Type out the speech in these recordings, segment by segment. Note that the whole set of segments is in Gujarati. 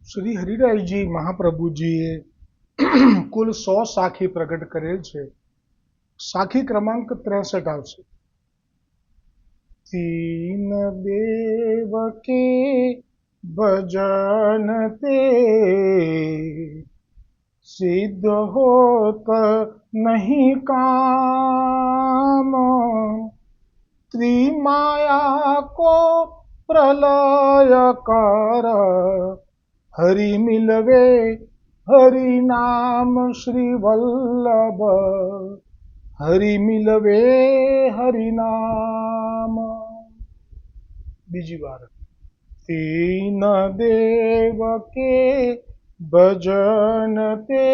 શ્રી હરિરાયજી મહાપ્રભુજીએ કુલ 100 સાખી પ્રગટ કરેલ છે. સાખી ક્રમાંક 63 આવશે. तीन देव के भजन ते सिद्ध होत नहीं काम, त्रिमाया को प्रलय कर हरि मिलवे हरि नाम श्री वल्लभ, हरि मिलवे हरि नाम. બીજી વાર. तीन देव के भजन ते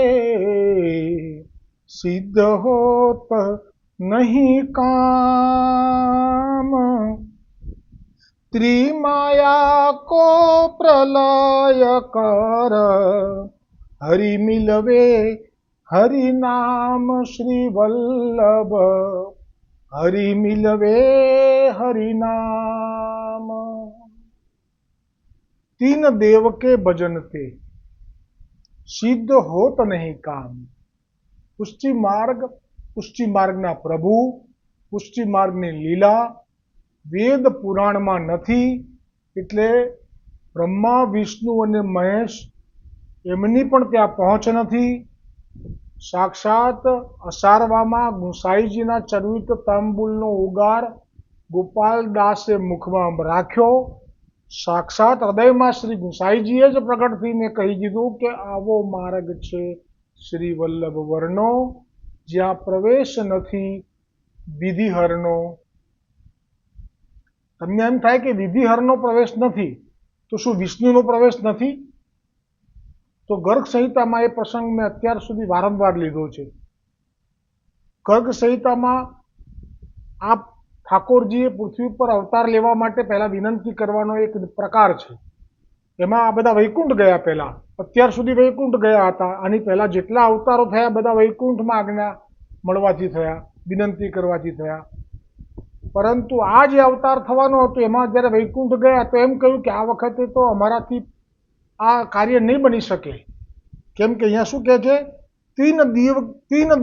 सिद्ध होत नहीं काम, त्रिमाया को प्रलय कर हरि मिलवे हरि नाम श्री वल्लभ, हरि मिलवे हरि नाम. तीन देव के भजन ते सिद्ध होत नहीं काम. पुष्टि मार्गना प्रभु, पुष्टि मार्गની લીલા વેદ પુરાણમાં નથી, એટલે બ્રહ્મા વિષ્ણુ અને મહેશ એમની પણ ત્યાં પહોંચ નથી. સાક્ષાત અસારવામાં ગુસાઈજીના ચરવિત તાંબુલનો ઉગાર ગોપાલદાસે મુખમાં રાખ્યો. સાક્ષાત હૃદયમાં શ્રી ગુસાઈજીએ જ પ્રગટ થઈને કહી દીધું કે આવો માર્ગ છે શ્રી વલ્લભ વર્ણો, જ્યાં પ્રવેશ નથી વિધિહરનો. તમને એમ થાય કે વિધિહરનો પ્રવેશ નથી તો શું વિષ્ણુનો પ્રવેશ નથી? તો ગર્ગ સંહિતામાં એ પ્રસંગ મેં અત્યાર સુધી વારંવાર લીધો છે. ગર્ગ સંહિતામાં આ ઠાકોરજીએ પૃથ્વી પર અવતાર લેવા માટે પહેલા વિનંતી કરવાનો એક પ્રકાર છે. એમાં આ બધા વૈકુંઠ ગયા પહેલા, અત્યાર સુધી વૈકુંઠ ગયા હતા. આની પહેલા જેટલા અવતારો થયા બધા વૈકુંઠમાં આજ્ઞા મળવાથી થયા, વિનંતી કરવાથી થયા. પરંતુ આ જે અવતાર થવાનો હતો એમાં જ્યારે વૈકુંઠ ગયા તો એમ કહ્યું કે આ વખતે તો અમારાથી આ કાર્ય નહીં બની શકે. કેમ કે અહીંયા શું કહે છે? તીન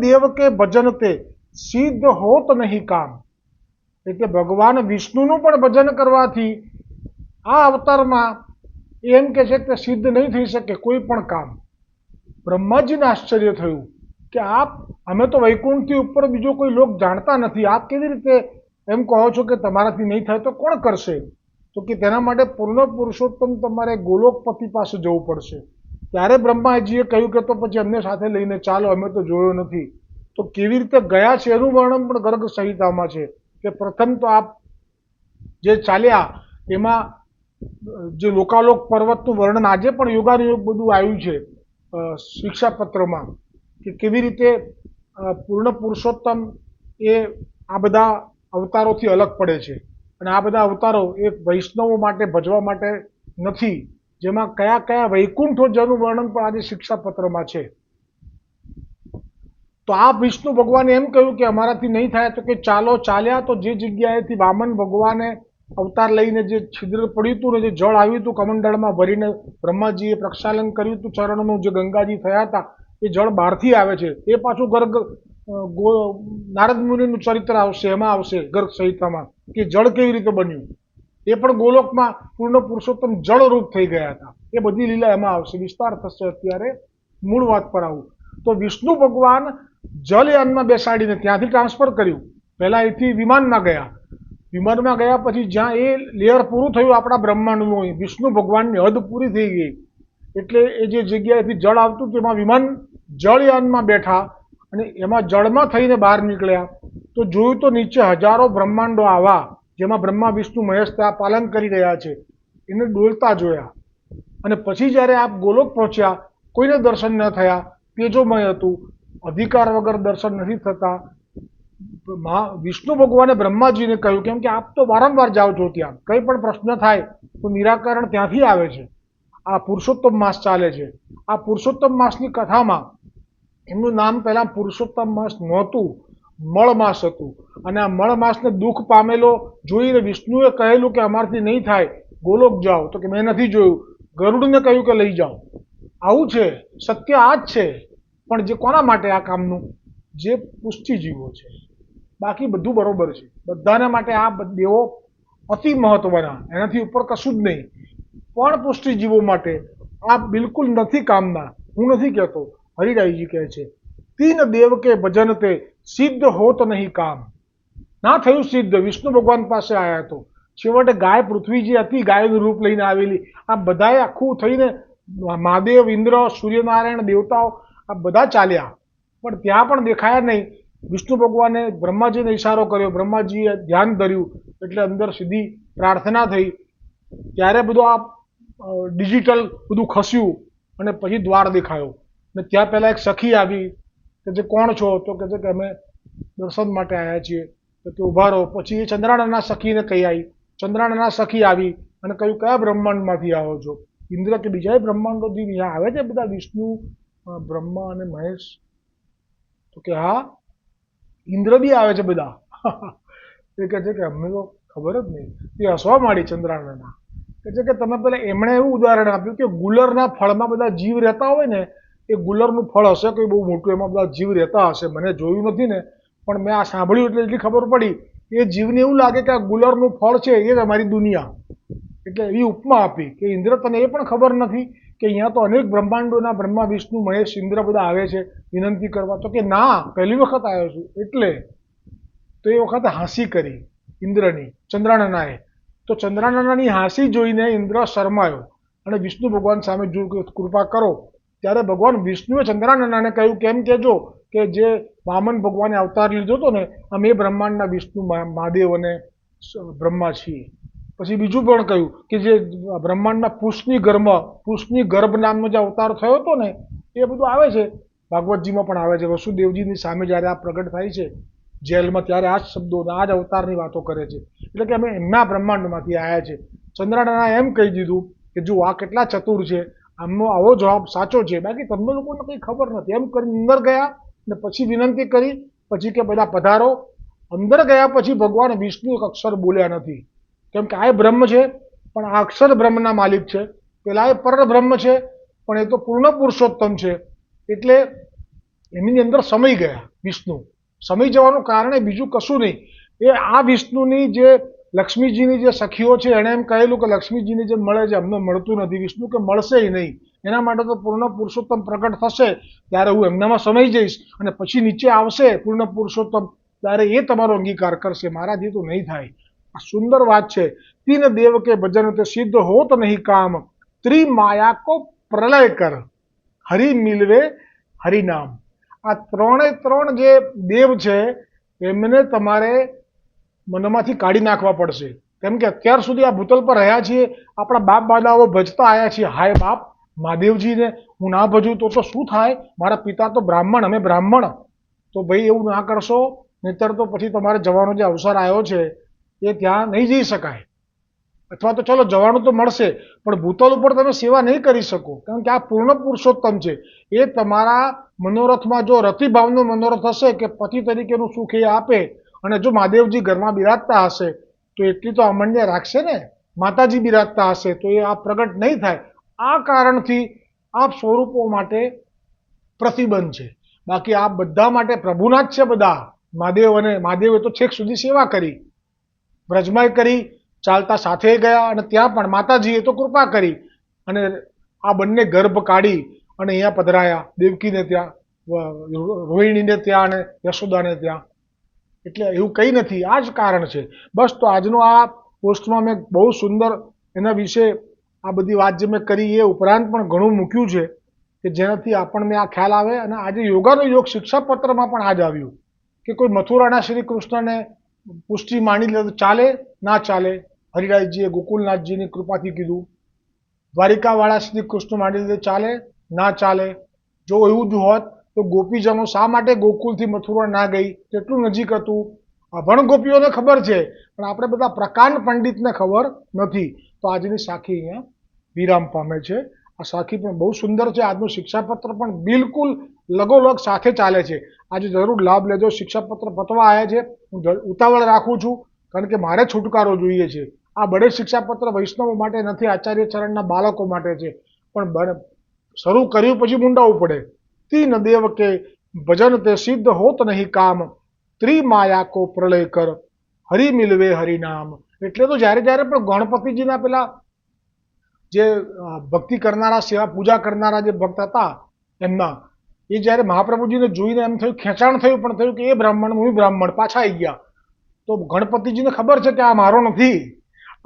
દેવ કે ભજન તે સિદ્ધ હોત નહીં કામ. એટલે ભગવાન વિષ્ણુનું પણ ભજન કરવાથી આ અવતારમાં એમ કે છે કે સિદ્ધ નહીં થઈ શકે કોઈ પણ કામ. બ્રહ્માજીને આશ્ચર્ય થયું કે અમે તો વૈકુંઠથી ઉપર બીજો કોઈ લોક જાણતા નથી, આપ કેવી રીતે એમ કહો છો કે તમારાથી નહીં થાય તો કોણ કરશે? તો કે તેના માટે પૂર્ણ પુરુષોત્તમ તમારે ગોલોકપતિ પાસે જવું પડશે. ત્યારે બ્રહ્માજીએ કહ્યું કે તો પછી અમને સાથે લઈને ચાલો, અમે તો જોયો નથી. તો કેવી રીતે ગયા છે એનું વર્ણન પણ ગર્ગ સંહિતામાં છે કે પ્રથમ તો આપ જે ચાલ્યા એમાં જે લોકાલોક પર્વતનું વર્ણન આજે પણ યોગાનુયોગ બધું આવ્યું છે શિક્ષાપત્રમાં, કે કેવી રીતે પૂર્ણ પુરુષોત્તમ એ આ બધા અવતારોથી અલગ પડે છે. અને આ બધા અવતારો એ વૈષ્ણવો માટે ભજવા માટે નથી, જેમાં કયા કયા વૈકુંઠો જેનું વર્ણન પણ આજે શિક્ષાપત્રમાં છે. તો આ વિષ્ણુ ભગવાને એમ કહ્યું કે અમારાથી નહીં થાય તો કે ચાલો. ચાલ્યા તો જે જગ્યાએથી વામન ભગવાને અવતાર લઈને જે છિદ્ર પડ્યું હતું ને જે જળ આવ્યું હતું કમંડળમાં ભરીને બ્રહ્માજીએ પ્રક્ષાલન કર્યું હતું ચરણનું, જે ગંગાજી થયા હતા એ જળ બહારથી આવે છે. એ પાછું ગર્ગ નારદ મુનિનું ચરિત્ર આવશે, એમાં આવશે ગર્ગ સંહિતામાં કે જળ કેવી રીતે બન્યું. એ પણ ગોલોકમાં પૂર્ણ પુરુષોત્તમ જળ રૂપ થઈ ગયા હતા. એ બધી લીલા એમાં આવશે, વિસ્તાર થશે. અત્યારે મૂળ વાત પર આવું તો વિષ્ણુ ભગવાન જલયાનમાં બેસાડીને ત્યાંથી ટ્રાન્સફર કર્યું. પહેલા અહીંથી વિમાનમાં ગયા. વિમાનમાં ગયા પછી જ્યાં એ લેયર પૂરું થયું આપણા બ્રહ્માંડનું, વિષ્ણુ ભગવાનની હદ પૂરી થઈ ગઈ એટલે એ જે જગ્યાએથી જળ આવતું તેમાં વિમાન જળયાનમાં બેઠા અને એમાં જળમાં થઈને બહાર નીકળ્યા તો જોયું તો નીચે હજારો બ્રહ્માંડો આવા જેમાં બ્રહ્મા વિષ્ણુ મહેશ ત્યાં પાલન કરી રહ્યા છે, એને ડોલતા જોયા. અને પછી જ્યારે આપ ગોલોક પહોંચ્યા કોઈને દર્શન ન થયા, તેજોમય હતું, અધિકાર વગર દર્શન નથી થતા. વિષ્ણુ ભગવાને બ્રહ્માજીને કહ્યું, કેમ કે આપ તો વારંવાર જાઓ છો ત્યાં, કંઈ પણ પ્રશ્ન થાય તો નિરાકરણ ત્યાંથી આવે છે. આ પુરુષોત્તમ માસ ચાલે છે. આ પુરુષોત્તમ માસની કથામાં એમનું નામ પહેલા પુરુષોત્તમ માસ નહોતું, મળ માસ હતું. અને આ મળ માસને દુઃખ પામેલો જોઈને વિષ્ણુએ કહેલું કે અમારથી નહીં થાય, ગોલોક જાઓ. તો કે મેં નથી જોયું. ગરુડને કહ્યું કે લઈ જાઓ. આવું છે, સત્ય આ જ છે. પણ જે કોના માટે આ કામનું? જે પુષ્ટિજીવો છે. બાકી બધું બરોબર છે. બધાને માટે આ દેવો અતિ મહત્વના, એનાથી ઉપર કશું જ નહીં. પણ પુષ્ટિજીવો માટે આ બિલકુલ નથી કામના. હું નથી કહેતો, હરિરાયજી કહે છે, તીન દેવ કે ભજન તે સિદ્ધ હોત નહીં કામ. ના થયું સિદ્ધ. વિષ્ણુ ભગવાન પાસે આવ્યા તો છેવટે ગાય પૃથ્વી જે હતી, ગાયનું રૂપ લઈને આવેલી, આ બધાએ આખું થઈને મહાદેવ, ઇન્દ્ર, સૂર્યનારાયણ, દેવતાઓ આ બધા ચાલ્યા, પણ ત્યાં પણ દેખાયા નહીં. વિષ્ણુ ભગવાને બ્રહ્માજીને ઈશારો કર્યો, બ્રહ્માજીએ ધ્યાન ધર્યું, એટલે અંદર સીધી પ્રાર્થના થઈ. ત્યારે બધું આ ડિજિટલ બધું ખસ્યું અને પછી દ્વાર દેખાયો. અને ત્યાં પહેલા એક સખી આવી કે જે કોણ છો? તો કહે છે કે અમે દર્શન માટે આવ્યા છીએ. તો કે ઉભા રહો. પછી એ ચંદ્રાનના સખીને કહી આવી. ચંદ્રાનના સખી આવી અને કહ્યું કયા બ્રહ્માંડમાંથી આવો છો? ઇન્દ્ર કે બીજા બ્રહ્માંડોથી અહીંયા આવે છે બધા, વિષ્ણુ, બ્રહ્મા અને મહેશ? તો કે હા, ઇન્દ્ર બી આવે છે બધા. એ કહે છે કે અમને તો ખબર જ નહીં. એ હસવા માંડી ચંદ્રાનના. કહે છે કે તમે પેલા એમણે એવું ઉદાહરણ આપ્યું કે ગુલરના ફળમાં બધા જીવ રહેતા હોય ને, એ ગુલરનું ફળ હશે કોઈ બહુ મોટું, એમાં બધા જીવ રહેતા હશે. મને જોયું નથી ને, પણ મેં આ સાંભળ્યું એટલે એટલી ખબર પડી. એ જીવને એવું લાગે કે આ ગુલરનું ફળ છે એ જ અમારી દુનિયા. એટલે એવી ઉપમા આપી કે ઇન્દ્ર, તને એ પણ ખબર નથી કે અહીંયા તો અનેક બ્રહ્માંડોના બ્રહ્મા, વિષ્ણુ, મહેશ, ઇન્દ્ર બધા આવે છે વિનંતી કરવા? તો કે ના, પહેલી વખત આવ્યો છું. એટલે તો એ વખતે હાંસી કરી ઇન્દ્રની, ચંદ્રાનનાએ. તો ચંદ્રાનનાની હાંસી જોઈને ઇન્દ્ર શરમાયો અને વિષ્ણુ ભગવાન સામે જોયું કે કૃપા કરો. ત્યારે ભગવાન વિષ્ણુએ ચંદ્રાનનાને કહ્યું કેમ કહેજો કે જે વામન ભગવાને અવતાર લીધો હતો ને, અમે બ્રહ્માંડના વિષ્ણુ, મહાદેવ અને બ્રહ્મા છીએ. પછી બીજું પણ કહ્યું કે જે બ્રહ્માંડના પુષ્ની ગર્ભ નામનો જે અવતાર થયો હતો ને, એ બધું આવે છે ભાગવતજીમાં પણ આવે છે. વસુદેવજીની સામે જ્યારે આ પ્રગટ થાય છે જેલમાં, ત્યારે આ જ શબ્દો, આ જ અવતારની વાતો કરે છે. એટલે કે અમે એમના બ્રહ્માંડમાંથી આવ્યા છે. ચંદ્રાનના એમ કહી દીધું કે જો આ કેટલા ચતુર છે, આમનો આવો જવાબ સાચો છે, બાકી તમને લોકોને કંઈ ખબર નથી. એમ કરીને અંદર ગયા ને પછી વિનંતી કરી. પછી કે બધા પધારો. અંદર ગયા પછી ભગવાન વિષ્ણુ એક અક્ષર બોલ્યા નથી, કેમ કે આ એ બ્રહ્મ છે, પણ આ અક્ષર બ્રહ્મના માલિક છે. પેલા એ પરબ્રહ્મ છે, પણ એ તો પૂર્ણ પુરુષોત્તમ છે. એટલે એમની અંદર સમય ગયા વિષ્ણુ. સમય જવાનું કારણ એ બીજું કશું નહીં. એ આ વિષ્ણુની જે લક્ષ્મીજીની જે સખીઓ છે, એણે એમ કહેલું કે લક્ષ્મીજીને જે મળે છે અમને મળતું નથી. વિષ્ણુ કે મળશે નહીં. એના માટે તો પૂર્ણ પુરુષોત્તમ પ્રગટ થશે ત્યારે હું એમનામાં સમાઈ જઈશ, અને પછી નીચે આવશે પૂર્ણ પુરુષોત્તમ, ત્યારે એ તમારો અંગીકાર કરશે. મારાથી તો નહીં થાય. આ સુંદર વાત છે. તીન દેવ કે ભજન તે સિદ્ધ હોત નહીં કામ, ત્રિમાયા કો પ્રલય કર, હરિ મિલવે હરિનામ. આ ત્રણે ત્રણ જે દેવ છે એમને તમારે મનમાંથી કાઢી નાખવા પડશે. કેમ કે અત્યાર સુધી આ ભૂતલ પર રહ્યા છીએ, આપણા બાપ દાદાઓ ભજતા આવ્યા છીએ. હાય બાપ મહાદેવજીને હું ના ભજું તો શું થાય? મારા પિતા તો બ્રાહ્મણ, અમે બ્રાહ્મણ. તો ભાઈ એવું ના કરશો, નહીતર તો પછી તમારે જવાનો જે અવસર આવ્યો છે એ ત્યાં નહીં જઈ શકાય. અથવા તો ચલો જવાનું તો મળશે, પણ ભૂતલ ઉપર તમે સેવા નહીં કરી શકો, કારણ કે આ પૂર્ણ પુરુષોત્તમ છે. એ તમારા મનોરથમાં જો રતિભાવનો મનોરથ હશે કે પતિ તરીકેનું સુખ એ આપે, અને જો મહાદેવજી ઘરમાં બિરાજતા હશે તો એટલી તો અમન્ય રાખશે ને. માતાજી બિરાજતા હશે તો એ આ પ્રગટ નહીં થાય. આ કારણથી આ સ્વરૂપો માટે પ્રતિબંધ છે. બાકી આ બધા માટે પ્રભુના જ છે બધા. મહાદેવે તો છેક સુધી સેવા કરી, બ્રજમાય કરી, ચાલતા સાથે ગયા, અને ત્યાં પણ માતાજીએ તો કૃપા કરી અને આ બંને ગર્ભ કાઢી અને અહીંયા પધરાયા, દેવકીને ત્યાં, રોહિણીને ત્યાં અને યશોદાને ત્યાં. એટલે એવું કંઈ નથી, આ જ કારણ છે. બસ, તો આજનો આ પોસ્ટમાં મેં બહુ સુંદર એના વિશે આ બધી વાત જે મેં કરી એ ઉપરાંત પણ ઘણું મૂક્યું છે કે જેનાથી આપણને આ ખ્યાલ આવે. અને આજે યોગાનો યોગ શિક્ષાપત્રમાં પણ આ જ આવ્યું કે કોઈ મથુરાના શ્રી કૃષ્ણને પુષ્ટિ માની લે તો ચાલે, ના ચાલે. હરિરાજજીએ ગોકુલનાથજીની કૃપાથી કીધું. દ્વારિકાવાળા શ્રી કૃષ્ણ માની લે ચાલે, ના ચાલે. જો એવું જ હોત તો ગોપીજનો શા માટે ગોકુલથી મથુરા ના ગઈ? કેટલું નજીક હતું. અભણ ગોપીઓને ખબર છે, પણ આપણે બધા પ્રકાંડ પંડિતને ખબર નથી. તો આજની સાખી અહીંયા વિરામ પામે છે. આ સાખી પણ બહુ સુંદર છે. આજનું શિક્ષાપત્ર પણ બિલકુલ લગોલગ સાથે ચાલે છે. આજે જરૂર લાભ લેજો. શિક્ષાપત્ર પતવા આવ્યા છે. હું ઉતાવળ રાખું છું કારણ કે મારે છુટકારો જોઈએ છે. આ બળે શિક્ષાપત્ર વૈષ્ણવો માટે નથી, આચાર્ય ચરણના બાળકો માટે છે. પણ શરૂ કર્યું પછી મુંડાવવું પડે. તીન દેવ કે ભજન તે સિદ્ધ હોત નહીં કામ, ત્રિમાયા કો પ્રલય કર, હરિ મિલવે હરિનામ. એટલે તો જ્યારે જ્યારે પણ ગણપતિજીના પેલા જે ભક્તિ કરનારા, સેવા પૂજા કરનારા જે ભક્ત હતા એમના, એ જ્યારે મહાપ્રભુજીને જોઈને એમ થયું, ખેંચાણ થયું, પણ થયું કે એ બ્રાહ્મણ, હું બ્રાહ્મણ, પાછા આવી ગયા. તો ગણપતિજીને ખબર છે કે આ મારો નથી,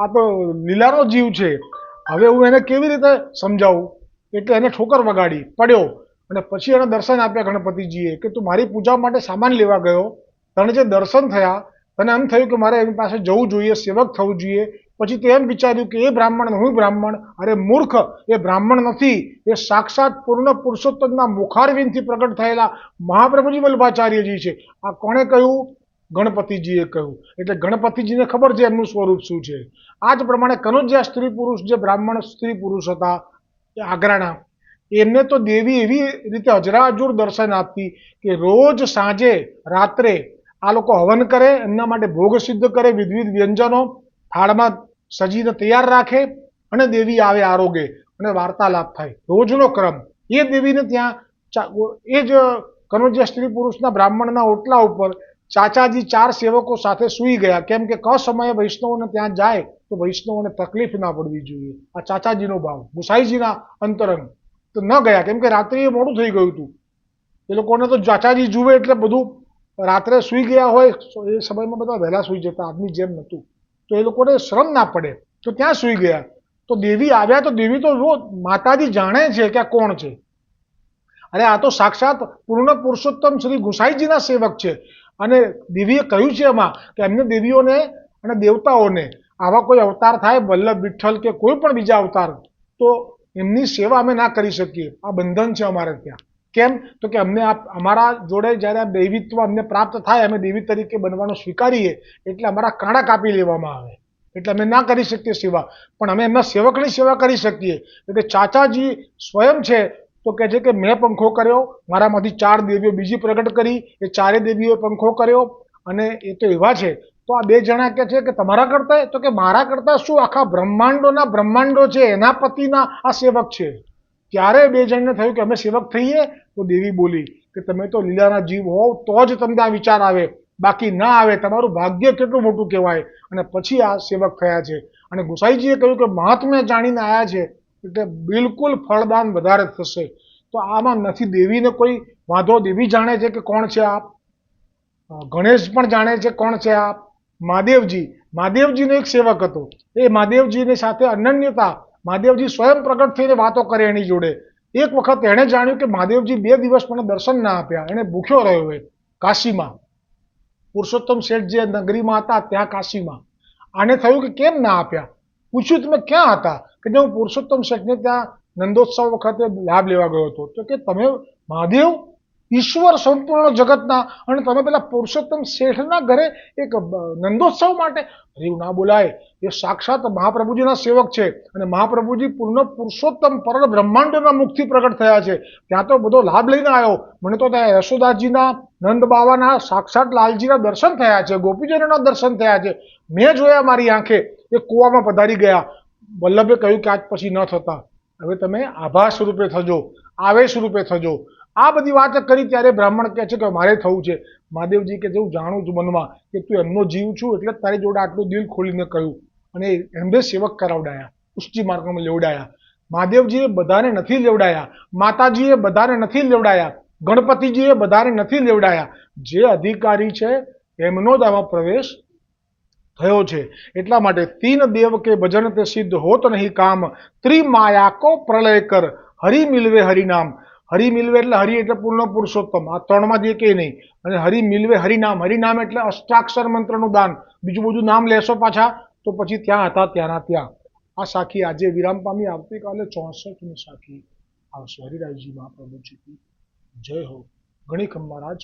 આ તો લીલાનો જીવ છે. હવે હું એને કેવી રીતે સમજાવું? એટલે એને ઠોકર વગાડી, પડ્યો. અને પછી એને દર્શન આપ્યા ગણપતિજીએ કે તું મારી પૂજા માટે સામાન લેવા ગયો, તને જે દર્શન થયા, તને એમ થયું કે મારે એની પાસે જવું જોઈએ, સેવક થવું જોઈએ. પછી તે એમ વિચાર્યું કે એ બ્રાહ્મણ, હું બ્રાહ્મણ. અરે મૂર્ખ, એ બ્રાહ્મણ નથી, એ સાક્ષાત પૂર્ણ પુરુષોત્તમના મુખારવિંદથી પ્રગટ થયેલા મહાપ્રભુજી વલ્લભાચાર્યજી છે. આ કોણે કહ્યું? ગણપતિજીએ કહ્યું. એટલે ગણપતિજીને ખબર છે એમનું સ્વરૂપ શું છે. આ જ પ્રમાણે કનોજ્યા સ્ત્રી પુરુષ, જે બ્રાહ્મણ સ્ત્રી પુરુષ હતા આગ્રાના, એમને તો દેવી એવી રીતે અજરાજુર દર્શન આપતી કે રોજ સાંજે રાત્રે આ લોકો હવન કરે, એમના માટે ભોગ સિદ્ધ કરે, વિવિધ વ્યંજનો થાળમાં સજીને તૈયાર રાખે, અને દેવી આવે આરોગે અને વાર્તાલાપ થાય. રોજનો ક્રમ. એ દેવીને ત્યાં એ જ કનોજ્યા સ્ત્રી પુરુષના બ્રાહ્મણના ઓટલા ઉપર ચાચાજી 4 સેવકો સાથે સૂઈ ગયા. કેમ કે સમયે વૈષ્ણવોને ત્યાં જાય તો વૈષ્ણવોને તકલીફ ના પડવી જોઈએ. આ ચાચાજીનો ભાવ, ગુસાઈજીના અંતરંગ. તો ન ગયા, કેમ કે રાત્રે મોડું થઈ ગયું હતું. એ લોકોને તો ચાચાજી જુએ એટલે બધું રાત્રે સૂઈ ગયા હોય. એ સમયમાં બધા વહેલા સૂઈ જતા, આજની જેમ નહોતું. તો એ લોકોને શ્રમ ના પડે, તો ત્યાં સૂઈ ગયા. તો દેવી આવ્યા, તો દેવી તો જો માતાજી જાણે છે કે આ કોણ છે. અરે આ તો સાક્ષાત પૂર્ણ પુરુષોત્તમ શ્રી ગુસાઈજીના સેવક છે. અને દેવીએ કહ્યું છે એમાં કે એમને દેવીઓને અને દેવતાઓને આવા કોઈ અવતાર થાય, વલ્લભ, વિઠ્ઠલ કે કોઈ પણ બીજા અવતાર, તો એમની સેવા અમે ના કરી શકીએ. આ બંધન છે અમારે ત્યાં. કેમ? તો કે અમને અમારા જોડે જ્યારે આ દૈવિત્વ અમને પ્રાપ્ત થાય, અમે દેવી તરીકે બનવાનું સ્વીકારીએ, એટલે અમારા કાણા કાપી લેવામાં આવે. એટલે અમે ના કરી શકીએ સેવા. પણ અમે એમના સેવકની સેવા કરી શકીએ. એટલે ચાચાજી સ્વયં છે તો કહે છે કે મેં પંખો કર્યો, મારામાંથી 4 દેવીઓ બીજી પ્રગટ કરી, એ 4 દેવીઓએ પંખો કર્યો. અને એ તો એવા છે. તો આ 2 જણા કહે છે કે તમારા કરતા? તો કે મારા કરતા શું, આખા બ્રહ્માંડોના બ્રહ્માંડો છે એના પતિના આ સેવક છે. ત્યારે 2 જણને થયું કે અમે સેવક થઈએ. તો દેવી બોલી કે તમે તો લીલાના જીવ હોવ તો જ તમને આ વિચાર આવે, બાકી ના આવે. તમારું ભાગ્ય કેટલું મોટું કહેવાય. અને પછી આ સેવક થયા છે. અને ગુસાઈજીએ કહ્યું કે મહાત્મ્ય જાણીને આવ્યા છે એટલે બિલકુલ ફળદાન વધારે થશે. તો આમાં નથી દેવીને કોઈ વાંધો. દેવી જાણે છે કે કોણ છે આ. ગણેશ પણ જાણે છે કોણ છે આ. મહાદેવજીનો એક સેવક હતો. એ મહાદેવજીની સાથે અનન્યતા, મહાદેવજી સ્વયં પ્રગટ થઈને વાતો કરે એની જોડે. એક વખત એણે જાણ્યું કે મહાદેવજી 2 દિવસ મને દર્શન ના આપ્યા. એને ભૂખ્યો રહ્યો એ કાશીમાં, પુરુષોત્તમ શેઠ જે નગરીમાં હતા ત્યાં કાશીમાં. આને થયું કે કેમ ના આપ્યા. પૂછ્યું તમે ક્યાં હતા? કે હું પુરુષોત્તમ શેઠને ત્યાં નંદોત્સવ વખતે લાભ લેવા ગયો હતો. તો કે તમે મહાદેવ, ઈશ્વર સંપૂર્ણ જગતના, અને તમે પેલા પુરુષોત્તમ શેઠના ઘરે એક નંદોત્સવ માટે? એવું ના બોલાય. એ સાક્ષાત મહાપ્રભુજીના સેવક છે. અને મહાપ્રભુજી પૂર્ણ પુરુષોત્તમ પર બ્રહ્માંડના મુખથી પ્રગટ થયા છે. ત્યાં તો બધો લાભ લઈને આવ્યો. મને તો ત્યાં યશોદાજીના, નંદ બાવાના, સાક્ષાત લાલજીના દર્શન થયા છે, ગોપીજનોના દર્શન થયા છે. મેં જોયા મારી આંખે. એ કૂવામાં પધારી ગયા. વલ્લભે કહ્યું કે આજ પછી ન થતા. હવે તમે આભાસ રૂપે થજો, આવેશ રૂપે થજો. આ બધી વાત કરી ત્યારે બ્રાહ્મણ કહે છે કે મારે થવું છે. મહાદેવજી કે હું જાણું છું મનમાં કે તું એમનો જીવ છું, એટલે તારી જોડે આટલું દિલ ખોલીને કહ્યું. અને એમને સેવક કરાવડાયા, ઉચ્ચી માર્ગમાં લેવડાયા. મહાદેવજીએ બધાને નથી લેવડાયા, માતાજીએ બધાને નથી લેવડાયા, ગણપતિજીએ બધાને નથી લેવડાયા. જે અધિકારી છે એમનો જ આમાં પ્રવેશ થયો છે. એટલા માટે તીન દેવ કે ભજન તે સિદ્ધ હોત નહીં કામ, ત્રિમાયા કો પ્રલય કર, હરિ મિલવે હરિનામ. હરિ મિલવે એટલે હરિ એટલે પૂર્ણ પુરુષોત્તમ, આ 3માંથી એકેય નહીં. અને હરિ મિલવે હરિનામ. હરિનામ એટલે અષ્ટાક્ષર મંત્રનું દાન. બીજું બધું નામ લેશો પાછા તો પછી ત્યાં હતા ત્યાંના ત્યાં. આ સાખી આજે વિરામ પામી. આવતીકાલે 64મી સાખી આવશે. હરિરાયજી મહાપ્રભુજી જય હો. ગણિક મહારાજ.